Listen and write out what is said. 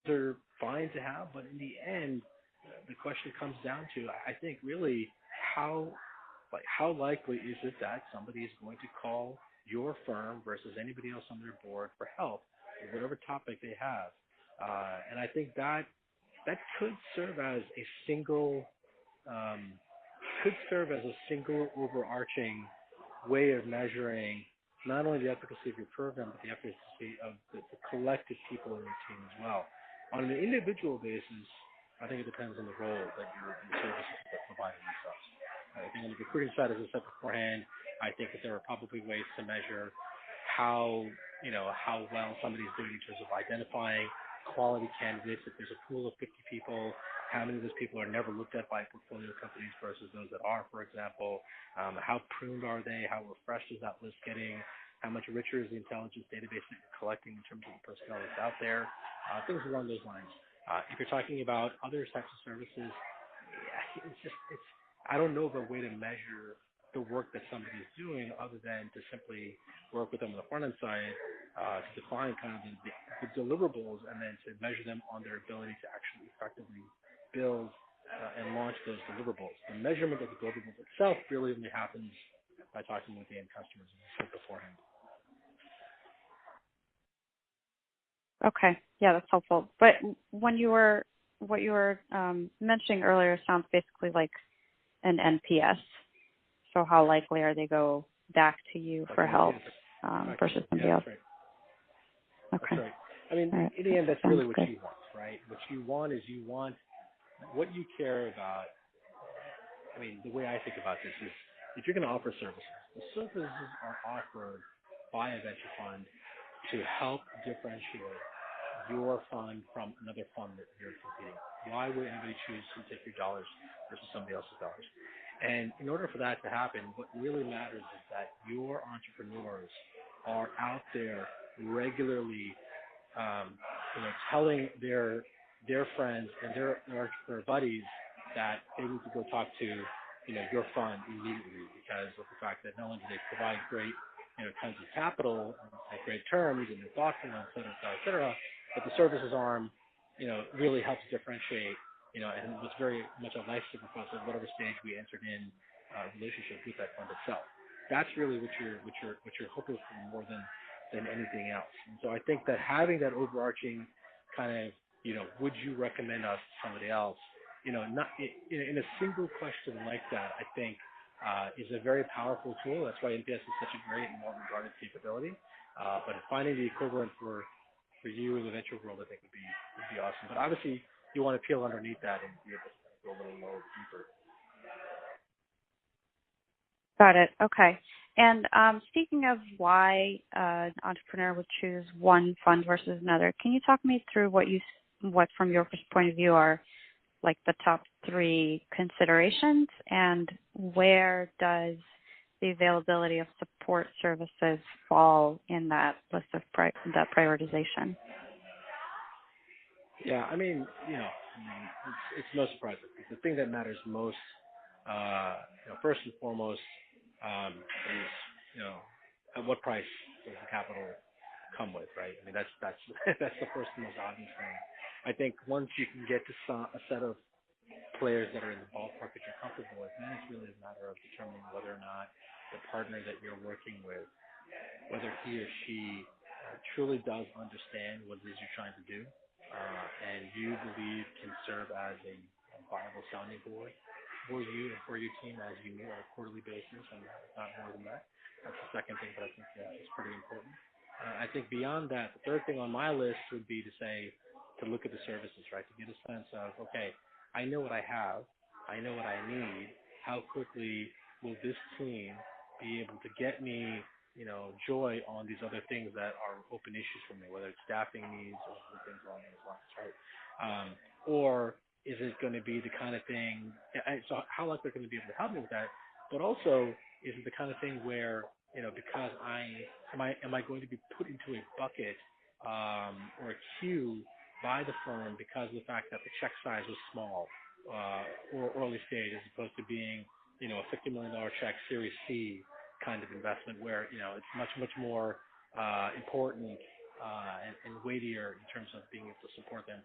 are fine to have, but in the end, the question comes down to, I think, really how how likely is it that somebody is going to call your firm versus anybody else on their board for help with whatever topic they have, and I think that could serve as a single um, overarching way of measuring not only the efficacy of your program, but the efficacy of the collective people in your team as well. On an individual basis, I think it depends on the role that the services that providing themselves. I think on the recruiting side, as I said beforehand, I think that there are probably ways to measure how how well somebody's doing in terms of identifying quality candidates. If there's a pool of 50 people, how many of those people are never looked at by portfolio companies versus those that are, for example? How pruned are they? How refreshed is that list getting? How much richer is the intelligence database that you're collecting in terms of the personnel that's out there? Things along those lines. If you're talking about other types of services, yeah, it's I don't know of a way to measure the work that somebody's doing other than to simply work with them on the front end side to define kind of the deliverables and then to measure them on their ability to actually effectively build and launch those deliverables. The measurement of the deliverables itself really only happens by talking with the end customers, as I said beforehand. Okay, yeah, that's helpful. But what you were mentioning earlier sounds basically like an NPS. So how likely are they go back to you for help versus somebody else? That's right. Okay. That's right. I mean, right. in the end, that's really what good. you want, right? What you want is what you care about. I mean, the way I think about this is if you're going to offer services, the services are offered by a venture fund to help differentiate your fund from another fund that you're competing with. Why would anybody choose to take your dollars versus somebody else's dollars? And in order for that to happen, what really matters is that your entrepreneurs are out there regularly, telling their friends and their buddies that they need to go talk to, your fund immediately because of the fact that not only do they provide great, tons of capital at great terms and they're thoughtful, et cetera, et cetera, but the services arm, really helps differentiate, and was very much a lifesaver for us at whatever stage we entered in relationship with that fund itself. That's really what you're hoping for more than anything else. And so I think that having that overarching kind of, would you recommend us to somebody else, not in a single question like that, I think is a very powerful tool. That's why NPS is such a great and well-regarded capability. But finding the equivalent for you in the venture world, I think would be awesome. But obviously, you want to peel underneath that and be able to go a little more deeper. Got it. Okay. And speaking of why an entrepreneur would choose one fund versus another, can you talk me through what from your point of view are like the top 3 considerations, and where does the availability of support services fall in that list of that prioritization? Yeah, I mean, it's no surprise. The thing that matters most, first and foremost, is, at what price does the capital come with, right? I mean, that's that's the first and most obvious thing. I think once you can get to a set of players that are in the ballpark that you're comfortable with, then it's really a matter of determining whether or not the partner that you're working with, whether he or she truly does understand what it is you're trying to do, and you believe can serve as a viable sounding board for you and for your team as you meet on a quarterly basis, and not more than that. That's the second thing that I think is pretty important. I think beyond that, the third thing on my list would be to look at the services, right? To get a sense of, okay, I know what I have, I know what I need. How quickly will this team be able to get me, joy on these other things that are open issues for me, whether it's staffing needs or other things along those lines, right? Or is it going to be the kind of thing? So how likely are they going to be able to help me with that? But also, is it the kind of thing where because am I going to be put into a bucket or a queue by the firm because of the fact that the check size was small or early stage, as opposed to being a $50 million check, Series C kind of investment, where it's much more important and weightier in terms of being able to support them.